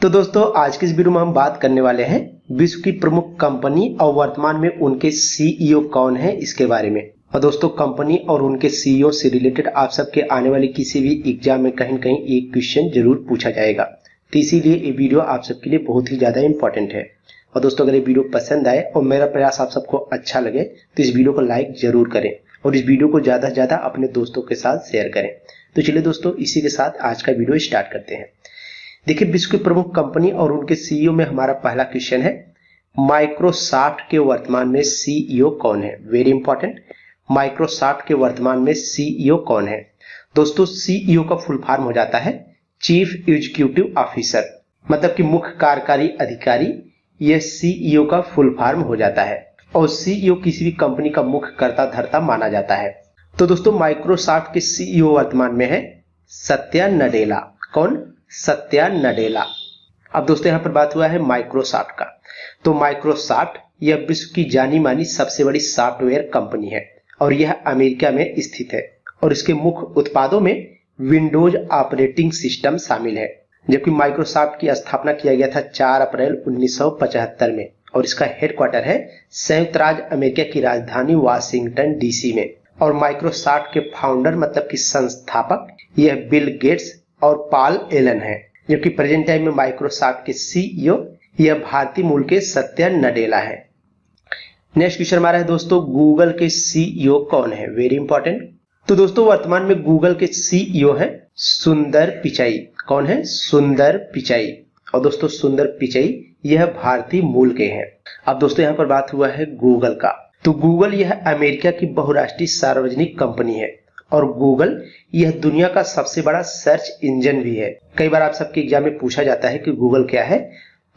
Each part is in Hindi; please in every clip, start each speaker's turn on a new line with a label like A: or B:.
A: तो दोस्तों आज की इस वीडियो में हम बात करने वाले हैं विश्व की प्रमुख कंपनी और वर्तमान में उनके सीईओ कौन है इसके बारे में। और दोस्तों कंपनी और उनके सीईओ से रिलेटेड आप सबके आने वाली किसी भी एग्जाम में कहीं न कहीं एक क्वेश्चन जरूर पूछा जाएगा, तो इसीलिए ये वीडियो आप सबके लिए बहुत ही ज्यादा इंपॉर्टेंट है। और दोस्तों अगर ये वीडियो पसंद आए और मेरा प्रयास आप सबको अच्छा लगे तो इस वीडियो को लाइक जरूर करें और इस वीडियो को ज्यादा से ज्यादा अपने दोस्तों के साथ शेयर करें। तो चलिए दोस्तों इसी के साथ आज का वीडियो स्टार्ट करते हैं। देखिए विश्व की प्रमुख कंपनी और उनके सीईओ में हमारा पहला क्वेश्चन है, माइक्रोसॉफ्ट के वर्तमान में सीईओ कौन है। वेरी इंपॉर्टेंट, माइक्रोसॉफ्ट के वर्तमान में सीईओ कौन है। दोस्तों सीईओ का फुल फॉर्म हो जाता है चीफ एग्जीक्यूटिव ऑफिसर, मतलब कि मुख्य कार्यकारी अधिकारी, यह सीईओ का फुल फॉर्म हो जाता है। और सीईओ किसी भी कंपनी का मुख्य कर्ता धर्ता माना जाता है। तो दोस्तों माइक्रोसॉफ्ट के सीईओ वर्तमान में है सत्या नडेला। कौन? सत्या नडेला। अब दोस्तों यहां पर बात हुआ है माइक्रोसॉफ्ट का, तो माइक्रोसॉफ्ट यह विश्व की जानी मानी सबसे बड़ी सॉफ्टवेयर कंपनी है और यह अमेरिका में स्थित है और इसके मुख्य उत्पादों में विंडोज ऑपरेटिंग सिस्टम शामिल है। जबकि माइक्रोसॉफ्ट की स्थापना किया गया था 4 अप्रैल 1975 में और इसका हेडक्वार्टर है संयुक्त राज्य अमेरिका की राजधानी वाशिंगटन डीसी में। और माइक्रोसॉफ्ट के फाउंडर मतलब कि संस्थापक यह बिल गेट्स और पॉल एलन है। जबकि प्रेजेंट टाइम में माइक्रोसॉफ्ट के सीईओ यह भारतीय मूल के सत्या नडेला है। नेक्स्ट क्वेश्चन हमारा है दोस्तों, गूगल के सीईओ कौन है। Very important. तो दोस्तों वर्तमान में गूगल के सीईओ है सुंदर पिचाई। कौन है? सुंदर पिचाई। और दोस्तों सुंदर पिचाई यह भारतीय मूल के हैं। अब दोस्तों यहाँ पर बात हुआ है गूगल का, तो गूगल यह अमेरिका की बहुराष्ट्रीय सार्वजनिक कंपनी है और गूगल यह दुनिया का सबसे बड़ा सर्च इंजन भी है। कई बार आप सबके एग्जाम में पूछा जाता है कि गूगल क्या है,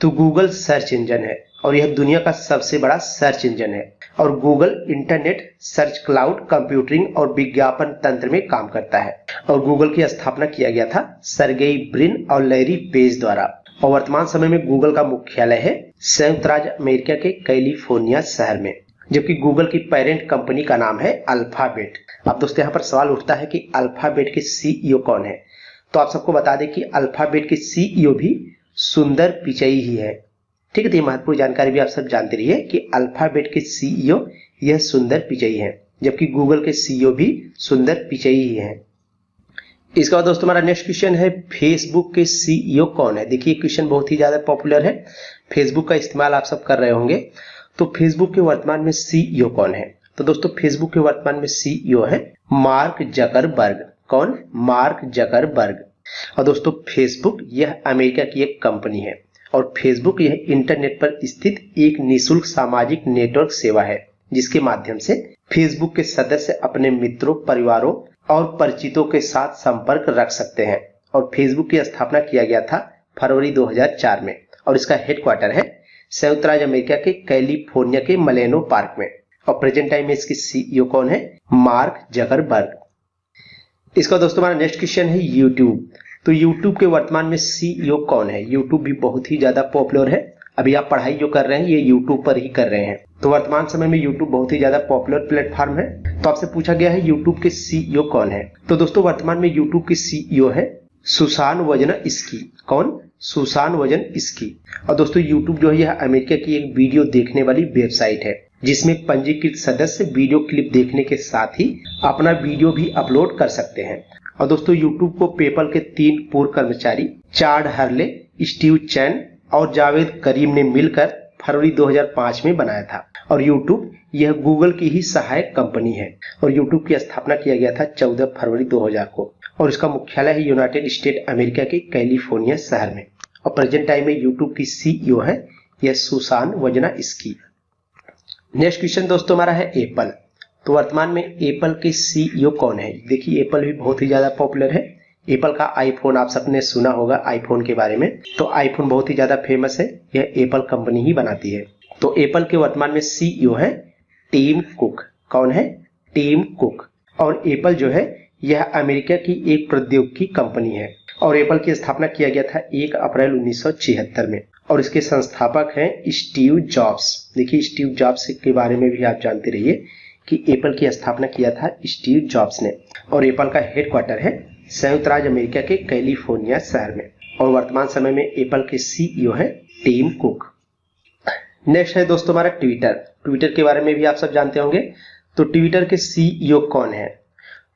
A: तो गूगल सर्च इंजन है और यह दुनिया का सबसे बड़ा सर्च इंजन है। और Google internet, search, cloud computing और विज्ञापन तंत्र में काम करता है। और गूगल की स्थापना किया गया था सर्गेई ब्रिन और लैरी पेज द्वारा। और वर्तमान समय में गूगल का मुख्यालय है संयुक्त राज्य अमेरिका के कैलिफोर्निया शहर में। जबकि गूगल की पेरेंट कंपनी का नाम है अल्फाबेट। अब दोस्तों यहाँ पर सवाल उठता है कि अल्फाबेट के सीईओ कौन है। तो आप सबको बता दें कि अल्फाबेट के सीईओ भी सुंदर पिचाई ही है। ठीक है, तो ये महत्वपूर्ण जानकारी भी आप सब जानते रहिए कि अल्फाबेट के सीईओ यह सुंदर पिचाई है, जबकि गूगल के सीईओ भी सुंदर पिचाई ही है। इसके बाद दोस्तों हमारा नेक्स्ट क्वेश्चन है, फेसबुक के सीईओ कौन है। देखिए क्वेश्चन बहुत ही ज्यादा पॉपुलर है, फेसबुक का इस्तेमाल आप सब कर रहे होंगे। तो फेसबुक के वर्तमान में सीईओ कौन है। तो दोस्तों फेसबुक के वर्तमान में सीईओ है मार्क जकरबर्ग। कौन? Mark Zuckerberg. और दोस्तों फेसबुक यह अमेरिका की एक कंपनी है और फेसबुक यह इंटरनेट पर स्थित एक निःशुल्क सामाजिक नेटवर्क सेवा है, जिसके माध्यम से फेसबुक के सदस्य अपने मित्रों, परिवारों और परिचितों के साथ संपर्क रख सकते हैं। और फेसबुक की स्थापना किया गया था फरवरी 2004 में और इसका हेडक्वार्टर है संयुक्त राज्य अमेरिका के कैलिफोर्निया के मलेनो पार्क में। और प्रेजेंट टाइम में इसके सीईओ कौन है? Mark Zuckerberg. इसका दोस्तों हमारा नेक्स्ट क्वेश्चन है यूट्यूब। तो यूट्यूब के वर्तमान में सीईओ कौन है। यूट्यूब भी बहुत ही ज्यादा पॉपुलर है, अभी आप पढ़ाई जो कर रहे हैं ये यूट्यूब पर ही कर रहे हैं। तो वर्तमान समय में यूट्यूब बहुत ही ज्यादा पॉपुलर प्लेटफॉर्म है। तो आपसे पूछा गया है यूट्यूब के सीईओ कौन है। तो दोस्तों वर्तमान में यूट्यूब के सीईओ है सुसान वजनस्की। कौन? सुसान वजनस्की। और दोस्तों यूट्यूब जो है यह अमेरिका की एक वीडियो देखने वाली वेबसाइट है, जिसमें पंजीकृत सदस्य वीडियो क्लिप देखने के साथ ही अपना वीडियो भी अपलोड कर सकते हैं। और दोस्तों यूट्यूब को पेपल के 3 पूर्व कर्मचारी चार्ड हर्ले, स्टीव चैन और जावेद करीम ने मिलकर फरवरी 2005 में बनाया था। और यूट्यूब यह गूगल की ही सहायक कंपनी है और यूट्यूब की स्थापना किया गया था 14 फरवरी 2000 को और इसका मुख्यालय है यूनाइटेड स्टेट अमेरिका के कैलिफोर्निया शहर में। और प्रेजेंट टाइम में यूट्यूब की सीईओ है यह सुसान वजनस्की। नेक्स्ट क्वेश्चन दोस्तों हमारा है एप्पल। तो वर्तमान में एप्पल के सीईओ कौन है। देखिए एप्पल भी बहुत ही ज्यादा पॉपुलर है। एप्पल का आईफोन आप सबने सुना होगा आईफोन के बारे में, तो आईफोन बहुत ही ज्यादा फेमस है, यह एप्पल कंपनी ही बनाती है। तो एप्पल के वर्तमान में सीईओ है टिम कुक। कौन है? Tim cook. और एप्पल जो है यह अमेरिका की एक प्रौद्योगिकी कंपनी है और एप्पल की स्थापना किया गया था 1 अप्रैल 1976 में और इसके संस्थापक हैं स्टीव जॉब्स। देखिए स्टीव जॉब्स के बारे में भी आप जानते रहिए कि एप्पल की स्थापना किया था स्टीव जॉब्स ने और एप्पल का हेडक्वार्टर है संयुक्त राज्य अमेरिका के कैलिफोर्निया शहर में। और वर्तमान समय में एप्पल के सीईओ हैं टिम कुक। नेक्स्ट है दोस्तों हमारा ट्विटर। ट्विटर के बारे में भी आप सब जानते होंगे। तो ट्विटर के सीईओ कौन है?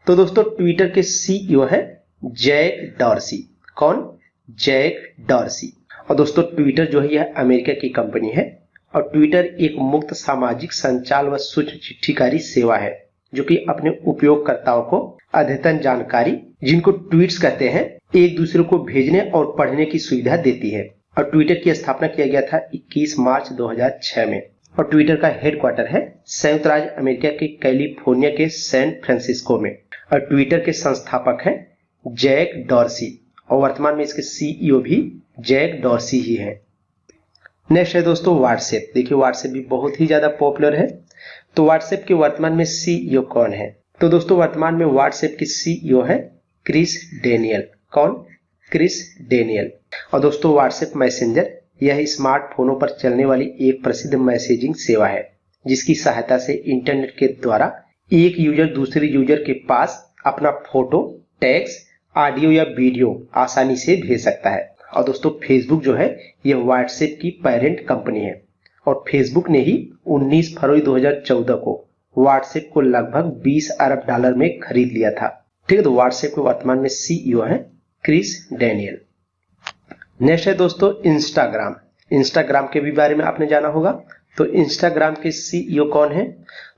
A: तो दोस्तों ट्विटर के सीईओ है जैक डॉर्सी। कौन? Jack Dorsey. और दोस्तों ट्विटर जो है यह अमेरिका की कंपनी है और ट्विटर एक मुक्त सामाजिक संचार व सूक्ष्म चिट्ठीकारी सेवा है जो कि अपने उपयोगकर्ताओं को अद्यतन जानकारी, जिनको ट्वीट्स कहते हैं, एक दूसरे को भेजने और पढ़ने की सुविधा देती है। और ट्विटर की स्थापना किया गया था 21 मार्च 2006 में और ट्विटर का हेडक्वार्टर है संयुक्त राज्य अमेरिका के कैलिफोर्निया के सैन फ्रांसिस्को में। और ट्विटर के संस्थापक हैं जैक डॉर्सी और वर्तमान में इसके सीईओ भी जैक डॉर्सी ही है। नेक्स्ट है दोस्तों व्हाट्सएप। देखिए व्हाट्सएप भी बहुत ही ज्यादा पॉपुलर है। तो व्हाट्सएप के वर्तमान में सीईओ कौन है? तो दोस्तों वर्तमान में व्हाट्सएप के सीईओ है क्रिस डेनियल। कौन? Chris Daniel. और दोस्तों व्हाट्सएप मैसेंजर यह स्मार्टफोनों पर चलने वाली एक प्रसिद्ध मैसेजिंग सेवा है जिसकी सहायता से इंटरनेट के द्वारा एक यूजर दूसरे यूजर के पास अपना फोटो, टेक्स्ट, ऑडियो या वीडियो आसानी से भेज सकता है। और दोस्तों फेसबुक जो है यह व्हाट्सएप की पेरेंट कंपनी है और फेसबुक ने ही 19 फरवरी 2014 को व्हाट्सएप को लगभग 20 अरब डॉलर में खरीद लिया था। ठीक है, तो व्हाट्सएप के वर्तमान में सीईओ है क्रिस डेनियल। नेक्स्ट है दोस्तों इंस्टाग्राम। इंस्टाग्राम के भी बारे में आपने जाना होगा। तो इंस्टाग्राम के सीईओ कौन है?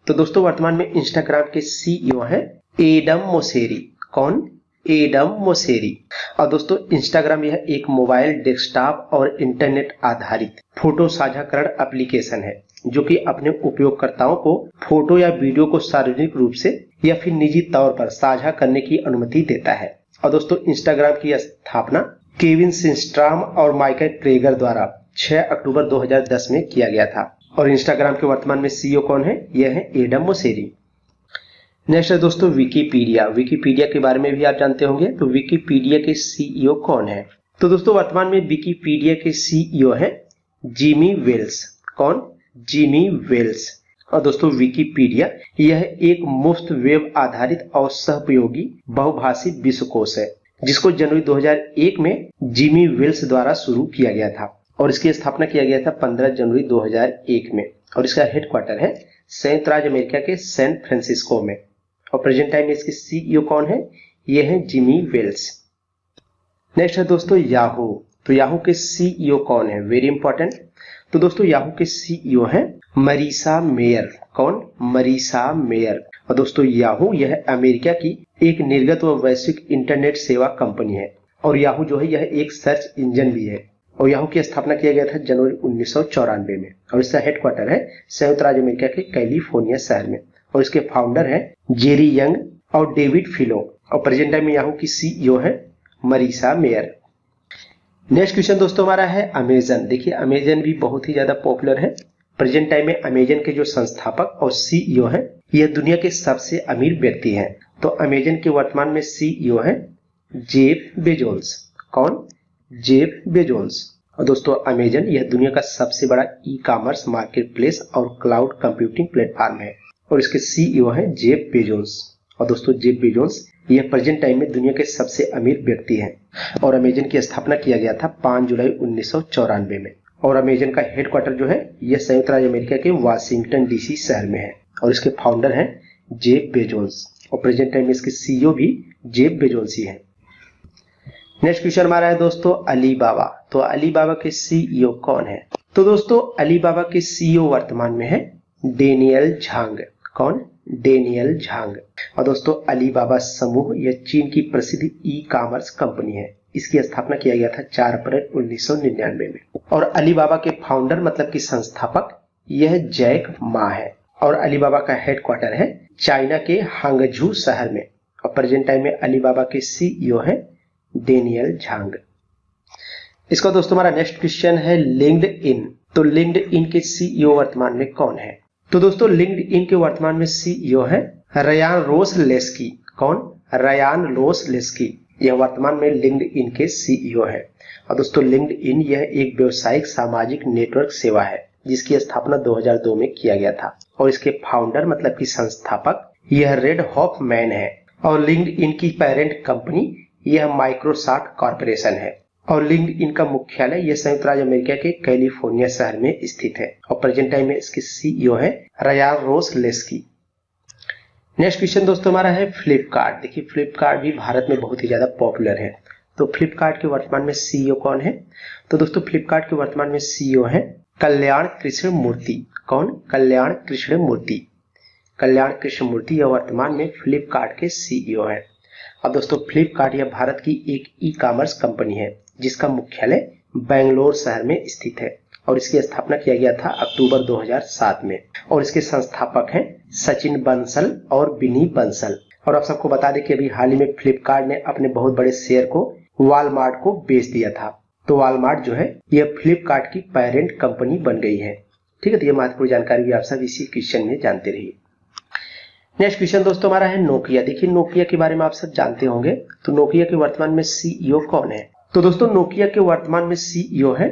A: तो दोस्तों वर्तमान में इंस्टाग्राम के सीईओ है एडम मोसेरी। कौन? Adam Mosseri. और दोस्तों इंस्टाग्राम यह एक मोबाइल, डेस्कटॉप और इंटरनेट आधारित फोटो साझाकरण एप्लीकेशन है जो कि अपने उपयोगकर्ताओं को फोटो या वीडियो को सार्वजनिक रूप से या फिर निजी तौर पर साझा करने की अनुमति देता है। और दोस्तों इंस्टाग्राम की स्थापना केविन सिंस्ट्राम और माइकल क्रेगर द्वारा 6 अक्टूबर 2010 में किया गया था। और इंस्टाग्राम के वर्तमान में सीईओ कौन है? यह है एडम मोसेरी। नेक्स्ट है दोस्तों विकिपीडिया। विकिपीडिया के बारे में भी आप जानते होंगे। तो विकिपीडिया के सीईओ कौन है? तो दोस्तों वर्तमान में विकिपीडिया के सीईओ है जिमी वेल्स। कौन? Jimmy Wales. और दोस्तों विकिपीडिया यह एक मुफ्त वेब आधारित और सहयोगी बहुभाषी विश्वकोश है जिसको जनवरी 2001 में जिमी वेल्स द्वारा शुरू किया गया था और इसकी स्थापना किया गया था 15 जनवरी 2001 में। और इसका हेडक्वार्टर है संयुक्त राज्य अमेरिका के सैन फ्रांसिस्को में। और प्रेजेंट टाइम में इसके सीईओ कौन है? ये है जिमी वेल्स। नेक्स्ट है दोस्तों याहू। तो याहू के सीईओ कौन है? Very important. तो दोस्तों याहू के सीईओ है मरीसा मेयर। कौन? Marisa mayor. और दोस्तों याहू यह अमेरिका की एक निर्गत व वैश्विक इंटरनेट सेवा कंपनी है और याहू जो है यह एक सर्च इंजन भी है। और याहू की स्थापना किया गया था जनवरी 1994 में और इसका हेडक्वार्टर है संयुक्त राज्य अमेरिका के कैलिफोर्निया शहर में। और इसके फाउंडर हैं जेरी यंग और डेविड फिलो। और प्रेजेंट टाइम में याहू की सीईओ है मरीसा मेयर। नेक्स्ट क्वेश्चन दोस्तों हमारा है अमेजन। देखिए अमेजन भी बहुत ही ज्यादा पॉपुलर है। प्रेजेंट टाइम में अमेजन के जो संस्थापक और सीईओ है यह दुनिया के सबसे अमीर व्यक्ति हैं। तो अमेजन के वर्तमान में सीईओ है जेफ बेजोस। कौन? Jeff Bezos. और दोस्तों अमेजन यह दुनिया का सबसे बड़ा ई कॉमर्स मार्केट प्लेस और क्लाउड कंप्यूटिंग प्लेटफॉर्म है और इसके सीईओ है जेफ बेजोस। और दोस्तों जेफ बेजोस यह प्रेजेंट टाइम में दुनिया के सबसे अमीर व्यक्ति हैं और अमेजन की स्थापना किया गया था 5 जुलाई 1994 में। और अमेजन का हेडक्वार्टर जो है यह संयुक्त राज्य अमेरिका के वाशिंगटन डीसी शहर में है और इसके फाउंडर हैं जेफ बेजोस और प्रेजेंट टाइम में इसके सीईओ भी जेफ बेजोस ही है। नेक्स्ट क्वेश्चन हमारा है दोस्तों अलीबाबा। तो अलीबाबा के सीईओ कौन है? तो दोस्तों अलीबाबा के सीईओ वर्तमान में है डेनियल झांग। कौन? डेनियल झांग। और दोस्तों अलीबाबा समूह यह चीन की प्रसिद्ध ई कॉमर्स कंपनी है। इसकी स्थापना किया गया था 4 अप्रैल 1999 में और अलीबाबा के फाउंडर मतलब कि संस्थापक यह जैक मा है और अलीबाबा का हेडक्वार्टर है चाइना के हांगझू शहर में। और प्रेजेंट टाइम में अलीबाबा के सीईओ है डेनियल झांग। इसका दोस्तों हमारा नेक्स्ट क्वेश्चन है लिंक्डइन। तो लिंक्डइन के सीईओ वर्तमान में कौन है? तो दोस्तों लिंक्डइन के वर्तमान में सीईओ है रयान रोसलेस्की। कौन? रयान रोसलेस्की। यह वर्तमान में लिंक्डइन के सीईओ है। और दोस्तों लिंक्डइन यह एक व्यावसायिक सामाजिक नेटवर्क सेवा है जिसकी स्थापना 2002 में किया गया था और इसके फाउंडर मतलब कि संस्थापक यह रेड हॉफमैन है और लिंक्डइन की पेरेंट कंपनी यह माइक्रोसॉफ्ट कॉर्पोरेशन है। और लिंक्डइन का मुख्यालय यह संयुक्त राज्य अमेरिका के कैलिफोर्निया शहर में स्थित है और प्रेजेंट टाइम में इसके सीईओ है रायान रोसलेस्की। नेक्स्ट क्वेश्चन दोस्तों हमारा है फ्लिपकार्ट। देखिए फ्लिपकार्ट भी भारत में बहुत ही ज्यादा पॉपुलर है। तो फ्लिपकार्ट के वर्तमान में सीईओ कौन है? तो दोस्तों फ्लिपकार्ट के वर्तमान में सीईओ है कल्याण कृष्ण मूर्ति। कौन? कल्याण कृष्ण मूर्ति। कल्याण कृष्ण मूर्ति यह वर्तमान में फ्लिपकार्ट के सीईओ है। अब दोस्तों फ्लिपकार्ट यह भारत की एक ई कॉमर्स कंपनी है जिसका मुख्यालय बेंगलोर शहर में स्थित है और इसकी स्थापना किया गया था अक्टूबर 2007 में और इसके संस्थापक हैं सचिन बंसल और विनी बंसल। और आप सबको बता दें कि अभी हाल ही में फ्लिपकार्ट ने अपने बहुत बड़े शेयर को वॉलमार्ट को बेच दिया था। तो वॉलमार्ट जो है यह फ्लिपकार्ट की पेरेंट कंपनी बन गई है। ठीक है, तो यह महत्वपूर्ण जानकारी भी आप सब इसी क्वेश्चन में जानते रहिए। नेक्स्ट क्वेश्चन दोस्तों हमारा है नोकिया। देखिए नोकिया के बारे में आप सब जानते होंगे। तो नोकिया के वर्तमान में सीईओ कौन है? तो दोस्तों नोकिया के वर्तमान में सीईओ है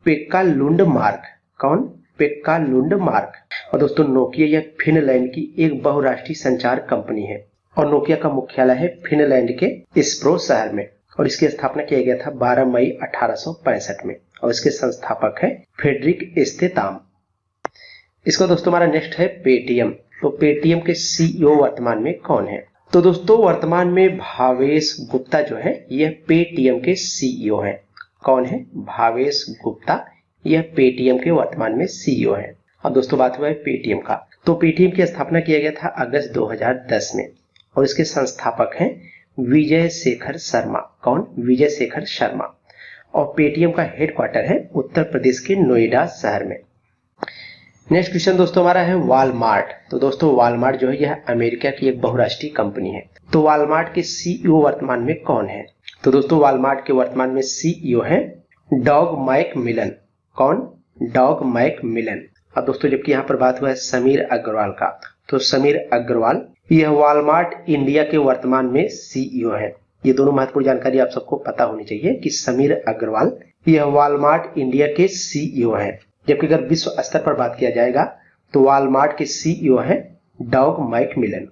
A: पेक्का लुंडमार्क। कौन? पेक्का लुंडमार्क। और दोस्तों नोकिया यह फिनलैंड की एक बहुराष्ट्रीय संचार कंपनी है और नोकिया का मुख्यालय है फिनलैंड के स्प्रो शहर में और इसकी स्थापना किया गया था 12 मई 1865 में और इसके संस्थापक है फ्रेडरिक एस्तेताम। इसका दोस्तों हमारा नेक्स्ट है पेटीएम। तो पेटीएम के सीईओ वर्तमान में कौन है? तो दोस्तों वर्तमान में भावेश गुप्ता जो है यह पेटीएम के सीईओ है। कौन है? भावेश गुप्ता, यह पेटीएम के वर्तमान में सीईओ है। अब दोस्तों बात हुआ है पेटीएम का। तो पेटीएम की स्थापना किया गया था अगस्त 2010 में और इसके संस्थापक हैं विजय शेखर शर्मा। कौन? विजय शेखर शर्मा। और पेटीएम का हेडक्वार्टर है उत्तर प्रदेश के नोएडा शहर में। नेक्स्ट क्वेश्चन दोस्तों हमारा है वॉलमार्ट। तो दोस्तों वॉलमार्ट जो है यह अमेरिका की एक बहुराष्ट्रीय कंपनी है। तो वॉलमार्ट के सीईओ वर्तमान में कौन है? तो दोस्तों वॉलमार्ट के वर्तमान में सीईओ है डॉग मैकमिलन। कौन? Dog Macmillan. अब दोस्तों जबकि यहाँ पर बात हुआ है समीर अग्रवाल का, तो समीर अग्रवाल यह वॉलमार्ट इंडिया के वर्तमान में सीईओ है। ये दोनों महत्वपूर्ण जानकारी आप सबको पता होनी चाहिए कि समीर अग्रवाल यह वॉलमार्ट इंडिया के सीईओ है। जबकि अगर विश्व स्तर पर बात किया जाएगा तो वॉलमार्ट के सीईओ है डॉग मैकमिलन।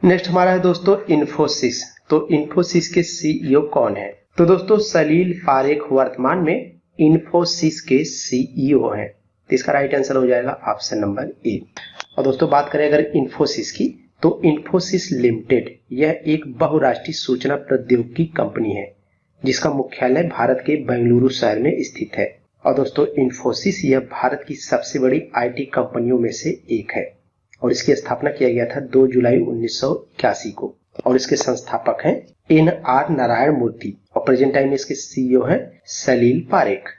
A: नेक्स्ट हमारा है दोस्तों इन्फोसिस। तो इन्फोसिस के सीईओ कौन है? तो दोस्तों सलील पारेख वर्तमान में इन्फोसिस के सीईओ है। तो इसका राइट आंसर हो जाएगा ऑप्शन नंबर ए। और दोस्तों बात करें अगर इन्फोसिस की, तो इन्फोसिस लिमिटेड यह एक बहुराष्ट्रीय सूचना प्रौद्योगिकी कंपनी है जिसका मुख्यालय भारत के बेंगलुरु शहर में स्थित है। और दोस्तों इन्फोसिस यह भारत की सबसे बड़ी आईटी कंपनियों में से एक है और इसकी स्थापना किया गया था 2 जुलाई 1981 को और इसके संस्थापक हैं एन.आर. नारायण मूर्ति और प्रेजेंट टाइम में इसके सीईओ हैं सलील पारेख।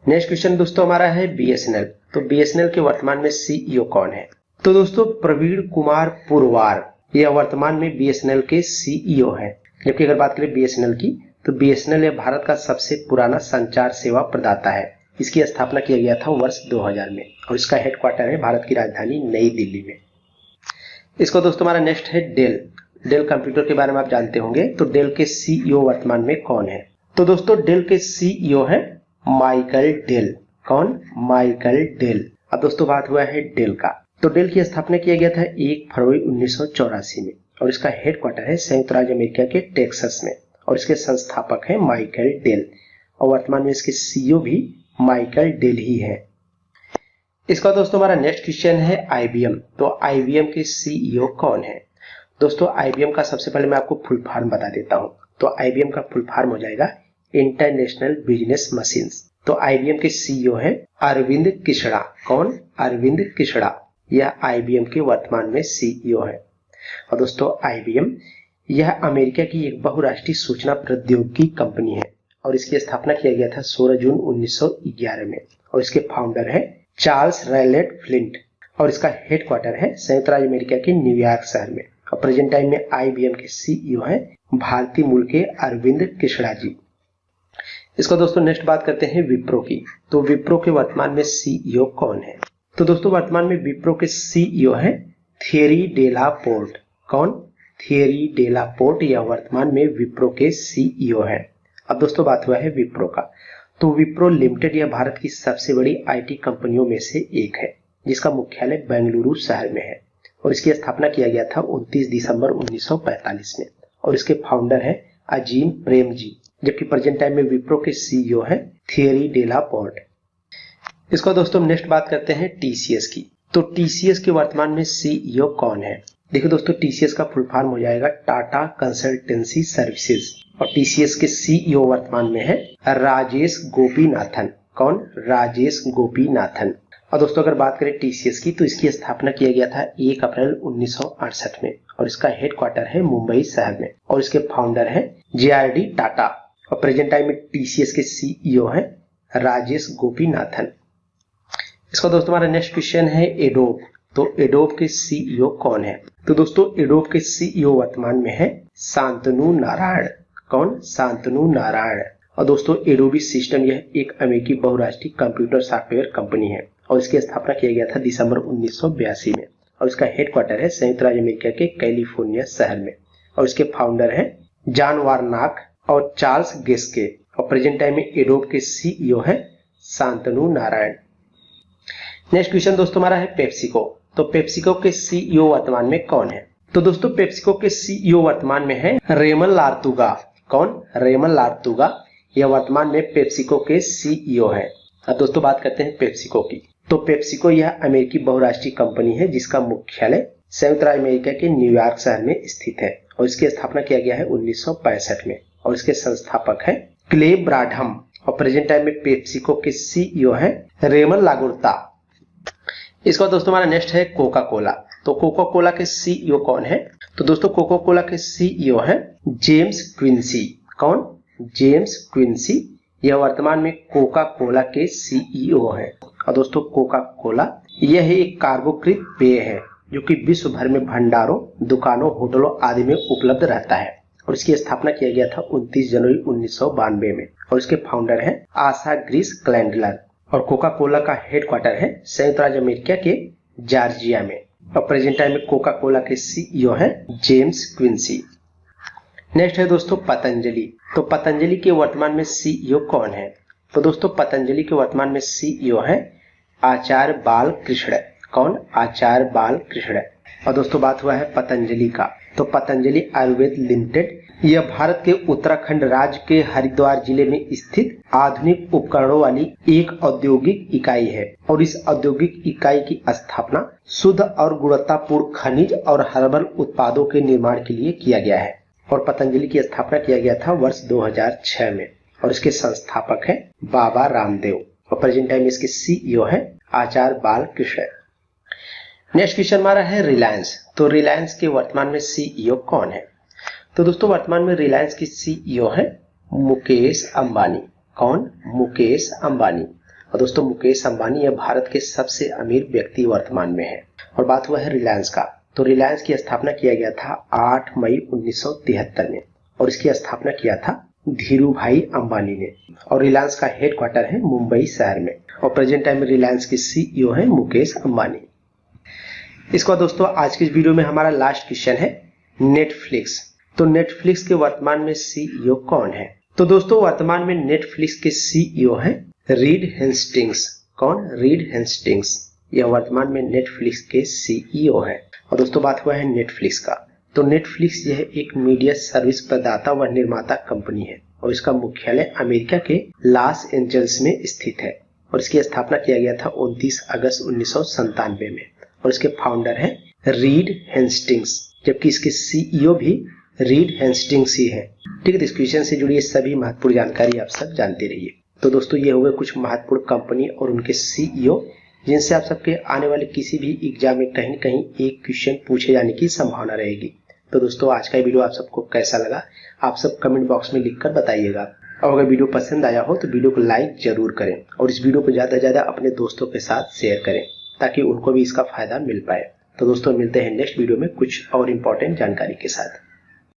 A: नेक्स्ट क्वेश्चन दोस्तों हमारा है बीएसएनएल। तो बीएसएनएल के वर्तमान में सीईओ कौन है? तो दोस्तों प्रवीण कुमार पुरवार यह वर्तमान में बीएसएनएल के सीईओ है। जबकि अगर बात करें बीएसएनएल की, तो बीएसएनएल यह भारत का सबसे पुराना संचार सेवा प्रदाता है। इसकी स्थापना किया गया था वर्ष 2000 में और इसका हेडक्वार्टर है भारत की राजधानी नई दिल्ली में। इसको दोस्तों हमारा नेक्स्ट है डेल। डेल कंप्यूटर के बारे में आप जानते होंगे। तो डेल के सीईओ वर्तमान में कौन है? तो दोस्तों डेल के सीईओ है माइकल डेल। कौन? Michael Dell. अब दोस्तों बात हुआ है डेल का। तो डेल की स्थापना किया गया था 1 फरवरी 1984 में और इसका हेडक्वार्टर है संयुक्त राज्य अमेरिका के टेक्सास में और इसके संस्थापक हैं माइकल डेल और वर्तमान में इसके सीईओ भी माइकल डेल ही है। इसका दोस्तों हमारा नेक्स्ट क्वेश्चन है आईबीएम। तो आईबीएम के सीईओ कौन है? दोस्तों आईबीएम का सबसे पहले मैं आपको फुल फॉर्म बता देता हूं। तो आईबीएम का फुल फॉर्म हो जाएगा इंटरनेशनल बिजनेस मशीन्स। तो आईबीएम के सीईओ है अरविंद कृष्णा। कौन? अरविंद कृष्णा। यह आईबीएम के वर्तमान में सीईओ है। और दोस्तों आईबीएम यह अमेरिका की एक बहुराष्ट्रीय सूचना प्रौद्योगिकी कंपनी है और इसकी स्थापना किया गया था 16 जून 1911 में और इसके फाउंडर है चार्ल्स रैलेट फ्लिंट और इसका हेडक्वार्टर है संयुक्त राज्य अमेरिका के न्यूयॉर्क शहर में और प्रेजेंट टाइम में आईबीएम के सीईओ है भारतीय मूल के अरविंद कृष्णा जी। इसको दोस्तों नेक्स्ट बात करते हैं विप्रो की। तो विप्रो के वर्तमान में सीईओ कौन है? तो दोस्तों वर्तमान में विप्रो के सीईओ है थियरी डेलापोर्ट। कौन? थियरी डेलापोर्ट यह वर्तमान में विप्रो के सीईओ है। अब दोस्तों बात हुआ है विप्रो का। तो विप्रो लिमिटेड यह भारत की सबसे बड़ी आईटी कंपनियों में से एक है जिसका मुख्यालय बेंगलुरु शहर में है और इसकी स्थापना किया गया था 29 दिसंबर 1945 में और इसके फाउंडर है अजीम प्रेमजी, जबकि प्रेजेंट टाइम में विप्रो के सीईओ हैं थियरी डेलापोर्ट। इसको दोस्तों नेक्स्ट बात करते हैं टीसीएस की। तो टीसीएस के वर्तमान में सीईओ कौन है? देखिए दोस्तों, टीसीएस का फुल फॉर्म हो जाएगा टाटा कंसल्टेंसी सर्विसेज, और टीसीएस के सीईओ वर्तमान में है राजेश गोपीनाथन। कौन? राजेश गोपीनाथन। और दोस्तों अगर बात करें टीसीएस की, तो इसकी स्थापना किया गया था 1 अप्रैल 1968 में, और इसका हेडक्वार्टर है मुंबई शहर में, और इसके फाउंडर है जेआरडी टाटा, और प्रेजेंट टाइम में टीसीएस के सीईओ है राजेश गोपीनाथन। इसका दोस्तों हमारा नेक्स्ट क्वेश्चन है एडोब। तो एडोब के सीईओ कौन है? तो दोस्तों एडोब के सीईओ वर्तमान में है शांतनु नारायण। कौन? शांतनु नारायण। और दोस्तों एडोबी सिस्टम यह एक अमेरिकी बहुराष्ट्रीय कंप्यूटर सॉफ्टवेयर कंपनी है, और इसकी स्थापना किया गया था दिसंबर 1982 में, और इसका हेडक्वार्टर है संयुक्त राज्य अमेरिका के कैलिफोर्निया शहर में, और इसके फाउंडर है जॉन वार्नॉक और चार्ल्स गेस्के, और प्रेजेंट टाइम में एडोब के सीईओ है शांतनु नारायण। नेक्स्ट क्वेश्चन दोस्तों हमारा है पेप्सिको। तो पेप्सिको के सीईओ वर्तमान में कौन है? तो दोस्तों पेप्सिको के सीईओ वर्तमान में है रेमन लार्तुगा। कौन? रेमन लार्तुगा। यह वर्तमान में पेप्सिको के सीईओ है। अब दोस्तों बात करते हैं पेप्सिको की। तो पेप्सिको यह अमेरिकी बहुराष्ट्रीय कंपनी है जिसका मुख्यालय संयुक्त राज्य अमेरिका के न्यूयॉर्क शहर में स्थित है, और इसकी स्थापना किया गया है 1965 में, और इसके संस्थापक है क्ले ब्राडहम, और प्रेजेंट टाइम में पेप्सिको के सीईओ है रेमन लागुर्ता। इसका दोस्तों हमारा नेक्स्ट है कोका कोला। तो कोका कोला के सीईओ कौन है? तो दोस्तों कोका कोला के सीईओ है जेम्स क्विंसी। कौन? James Quincey. यह वर्तमान में कोका कोला के सीईओ है। और दोस्तों कोका कोला यह एक कार्बोकृत पेय है जो कि विश्व भर में भंडारों, दुकानों, होटलों आदि में उपलब्ध रहता है, और इसकी स्थापना किया गया था 29 जनवरी 1992 में, और इसके फाउंडर है आशा ग्रीस क्लैंडलर, और कोका कोला का हेडक्वार्टर है संयुक्त राज्य अमेरिका के जॉर्जिया में, और प्रेजेंट टाइम में कोका कोला के सीईओ है जेम्स क्विंसी। नेक्स्ट है दोस्तों पतंजलि। तो पतंजलि के वर्तमान में सीईओ कौन है? तो दोस्तों पतंजलि के वर्तमान में सीईओ है आचार्य बालकृष्ण। कौन? आचार्य बालकृष्ण। और दोस्तों बात हुआ है पतंजलि का। तो पतंजलि आयुर्वेद लिमिटेड यह भारत के उत्तराखंड राज्य के हरिद्वार जिले में स्थित आधुनिक उपकरणों वाली एक औद्योगिक इकाई है, और इस औद्योगिक इकाई की स्थापना शुद्ध और गुणवत्तापूर्ण खनिज और हर्बल उत्पादों के निर्माण के लिए किया गया है, और पतंजलि की स्थापना किया गया था वर्ष 2006 में, और इसके संस्थापक है बाबा रामदेव, और प्रेजेंट टाइम इसके सीईओ है आचार्य बालकृष्ण। नेक्स्ट क्वेश्चन हमारा है रिलायंस। तो रिलायंस के वर्तमान में सीईओ कौन है? तो दोस्तों वर्तमान में रिलायंस की सीईओ है मुकेश अंबानी। कौन? मुकेश अंबानी। और दोस्तों मुकेश अंबानी यह भारत के सबसे अमीर व्यक्ति वर्तमान में है। और बात हुआ है रिलायंस का। तो रिलायंस की स्थापना किया गया था 8 मई 1973 में, और इसकी स्थापना किया था धीरू भाई अंबानी ने, और रिलायंस का हेडक्वार्टर है मुंबई शहर में, और प्रेजेंट टाइम में रिलायंस की सीईओ है मुकेश अंबानी। इसका दोस्तों आज की वीडियो में हमारा लास्ट क्वेश्चन है नेटफ्लिक्स। तो नेटफ्लिक्स के वर्तमान में सीईओ कौन है? तो दोस्तों वर्तमान में नेटफ्लिक्स के सीईओ है रीड हेस्टिंग्स। कौन? Read Hastings. यह वर्तमान में नेटफ्लिक्स के सीईओ है। और दोस्तों बात हुआ है नेटफ्लिक्स का। तो नेटफ्लिक्स यह एक मीडिया सर्विस प्रदाता व निर्माता कंपनी है, और इसका मुख्यालय अमेरिका के लॉस एंजल्स में स्थित है, और इसकी स्थापना किया गया था 29 अगस्त 1997 में, और इसके फाउंडर है रीड हेस्टिंग्स, जबकि इसके सीईओ भी रीड हेस्टिंग्स ही है। ठीक है, इस क्वेश्चन से जुड़ी सभी महत्वपूर्ण जानकारी आप सब जानते रहिए। तो दोस्तों ये हो गए कुछ महत्वपूर्ण कंपनी और उनके सीईओ जिनसे आप सबके आने वाले किसी भी एग्जाम में कहीं न कहीं एक क्वेश्चन पूछे जाने की संभावना रहेगी। तो दोस्तों आज का वीडियो आप सबको कैसा लगा आप सब कमेंट बॉक्स में लिखकर बताइएगा, और अगर वीडियो पसंद आया हो तो वीडियो को लाइक जरूर करें, और इस वीडियो को ज्यादा से ज्यादा अपने दोस्तों के साथ शेयर करें ताकि उनको भी इसका फायदा मिल पाए। तो दोस्तों मिलते हैं नेक्स्ट वीडियो में कुछ और इम्पोर्टेंट जानकारी के साथ।